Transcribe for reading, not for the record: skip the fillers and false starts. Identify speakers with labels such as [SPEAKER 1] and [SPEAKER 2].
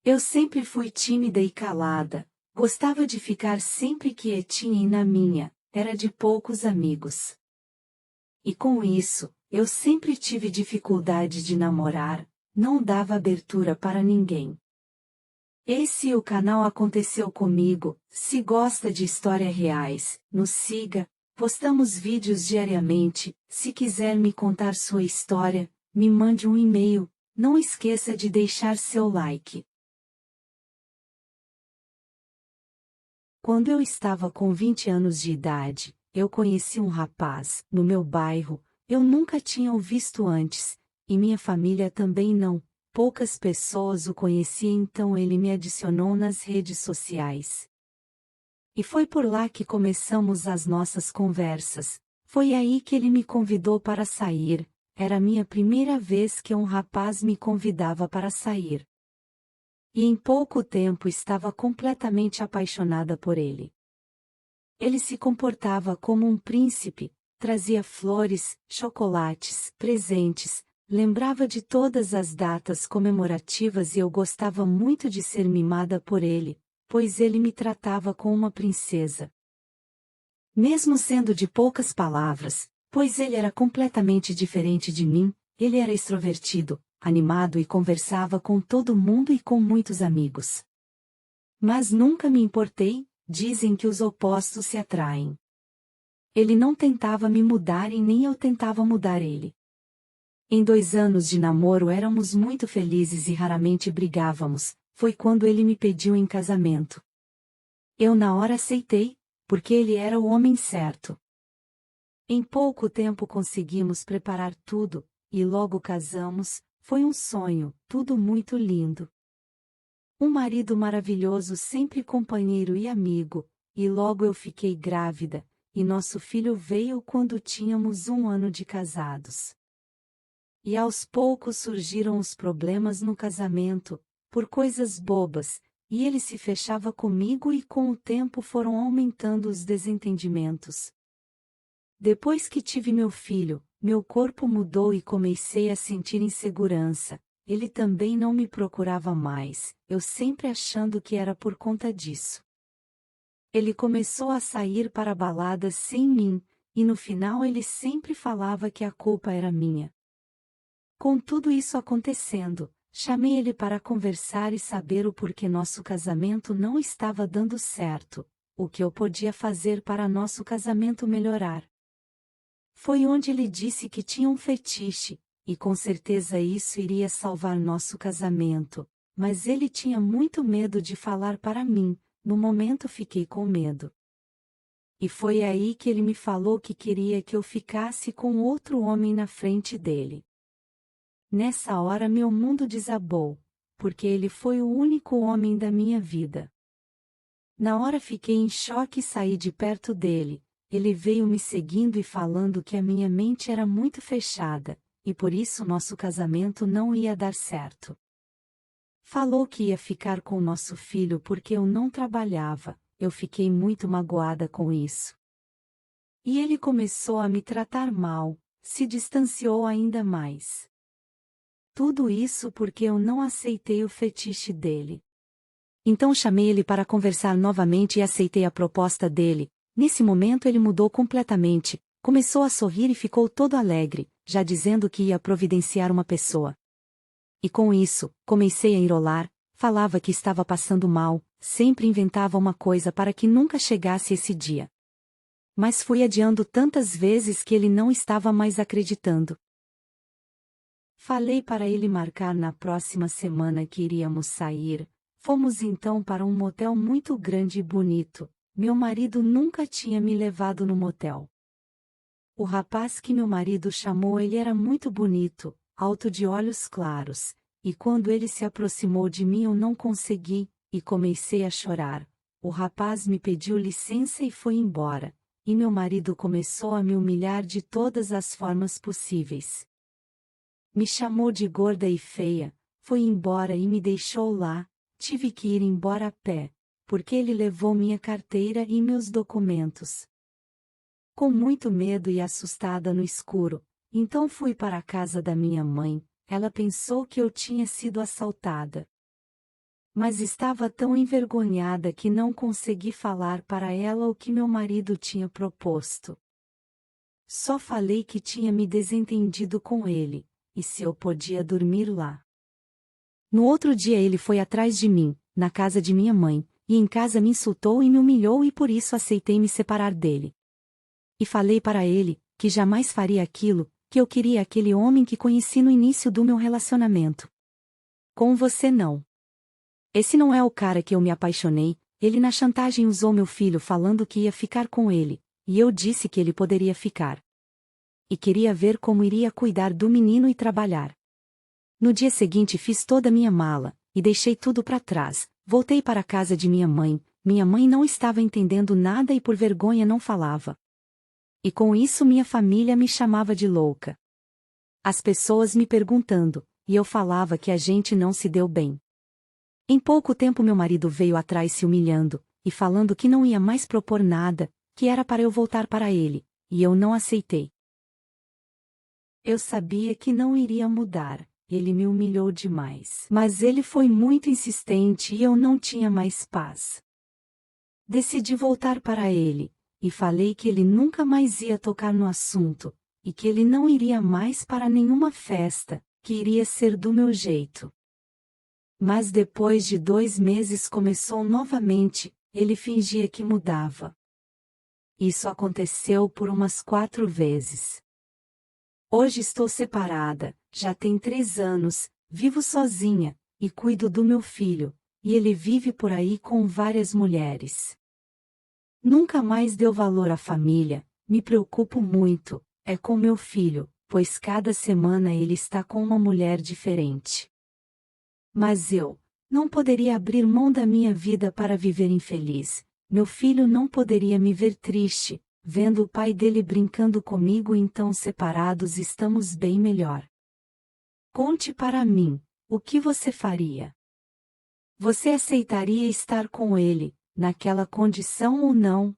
[SPEAKER 1] Eu sempre fui tímida e calada, gostava de ficar sempre quietinha e na minha, era de poucos amigos. E com isso, eu sempre tive dificuldade de namorar, não dava abertura para ninguém. Esse o canal Aconteceu Comigo. Se gosta de histórias reais, nos siga, postamos vídeos diariamente. Se quiser me contar sua história, me mande um e-mail, não esqueça de deixar seu like. Quando eu estava com 20 anos de idade, eu conheci um rapaz, no meu bairro, eu nunca tinha o visto antes, e minha família também não. Poucas pessoas o conheciam, então ele me adicionou nas redes sociais. E foi por lá que começamos as nossas conversas. Foi aí que ele me convidou para sair. Era a minha primeira vez que um rapaz me convidava para sair. E em pouco tempo estava completamente apaixonada por ele. Ele se comportava como um príncipe, trazia flores, chocolates, presentes, lembrava de todas as datas comemorativas e eu gostava muito de ser mimada por ele, pois ele me tratava como uma princesa. Mesmo sendo de poucas palavras, pois ele era completamente diferente de mim, ele era extrovertido, animado e conversava com todo mundo e com muitos amigos. Mas nunca me importei, dizem que os opostos se atraem. Ele não tentava me mudar e nem eu tentava mudar ele. Em 2 anos de namoro éramos muito felizes e raramente brigávamos, foi quando ele me pediu em casamento. Eu na hora aceitei, porque ele era o homem certo. Em pouco tempo conseguimos preparar tudo, e logo casamos, foi um sonho, tudo muito lindo. Um marido maravilhoso, sempre companheiro e amigo, e logo eu fiquei grávida, e nosso filho veio quando tínhamos 1 ano de casados. E aos poucos surgiram os problemas no casamento, por coisas bobas, e ele se fechava comigo e com o tempo foram aumentando os desentendimentos. Depois que tive meu filho, meu corpo mudou e comecei a sentir insegurança. Ele também não me procurava mais, eu sempre achando que era por conta disso. Ele começou a sair para baladas sem mim, e no final ele sempre falava que a culpa era minha. Com tudo isso acontecendo, chamei ele para conversar e saber o porquê nosso casamento não estava dando certo, o que eu podia fazer para nosso casamento melhorar. Foi onde ele disse que tinha um fetiche, e com certeza isso iria salvar nosso casamento, mas ele tinha muito medo de falar para mim, no momento fiquei com medo. E foi aí que ele me falou que queria que eu ficasse com outro homem na frente dele. Nessa hora meu mundo desabou, porque ele foi o único homem da minha vida. Na hora fiquei em choque e saí de perto dele. Ele veio me seguindo e falando que a minha mente era muito fechada, e por isso nosso casamento não ia dar certo. Falou que ia ficar com nosso filho porque eu não trabalhava, eu fiquei muito magoada com isso. E ele começou a me tratar mal, se distanciou ainda mais. Tudo isso porque eu não aceitei o fetiche dele. Então chamei ele para conversar novamente e aceitei a proposta dele. Nesse momento ele mudou completamente, começou a sorrir e ficou todo alegre, já dizendo que ia providenciar uma pessoa. E com isso, comecei a enrolar, falava que estava passando mal, sempre inventava uma coisa para que nunca chegasse esse dia. Mas fui adiando tantas vezes que ele não estava mais acreditando. Falei para ele marcar na próxima semana que iríamos sair. Fomos então para um motel muito grande e bonito. Meu marido nunca tinha me levado no motel. O rapaz que meu marido chamou ele era muito bonito, alto de olhos claros, e quando ele se aproximou de mim eu não consegui, e comecei a chorar. O rapaz me pediu licença e foi embora, e meu marido começou a me humilhar de todas as formas possíveis. Me chamou de gorda e feia, foi embora e me deixou lá. Tive que ir embora a pé, porque ele levou minha carteira e meus documentos. Com muito medo e assustada no escuro, então fui para a casa da minha mãe. Ela pensou que eu tinha sido assaltada. Mas estava tão envergonhada que não consegui falar para ela o que meu marido tinha proposto. Só falei que tinha me desentendido com ele, e se eu podia dormir lá. No outro dia ele foi atrás de mim, na casa de minha mãe, e em casa me insultou e me humilhou e por isso aceitei me separar dele. E falei para ele, que jamais faria aquilo, que eu queria aquele homem que conheci no início do meu relacionamento. Com você não. Esse não é o cara que eu me apaixonei, ele na chantagem usou meu filho falando que ia ficar com ele, e eu disse que ele poderia ficar. E queria ver como iria cuidar do menino e trabalhar. No dia seguinte fiz toda a minha mala, e deixei tudo para trás, voltei para a casa de minha mãe não estava entendendo nada e por vergonha não falava. E com isso minha família me chamava de louca. As pessoas me perguntando, e eu falava que a gente não se deu bem. Em pouco tempo meu marido veio atrás se humilhando, e falando que não ia mais propor nada, que era para eu voltar para ele, e eu não aceitei. Eu sabia que não iria mudar, ele me humilhou demais. Mas ele foi muito insistente e eu não tinha mais paz. Decidi voltar para ele, e falei que ele nunca mais ia tocar no assunto, e que ele não iria mais para nenhuma festa, que iria ser do meu jeito. Mas depois de 2 meses começou novamente, ele fingia que mudava. Isso aconteceu por umas 4 vezes. Hoje estou separada, já tem 3 anos, vivo sozinha, e cuido do meu filho, e ele vive por aí com várias mulheres. Nunca mais deu valor à família, me preocupo muito, é com meu filho, pois cada semana ele está com uma mulher diferente. Mas eu não poderia abrir mão da minha vida para viver infeliz, meu filho não poderia me ver triste, vendo o pai dele brincando comigo, então separados estamos bem melhor. Conte para mim, o que você faria? Você aceitaria estar com ele, naquela condição ou não?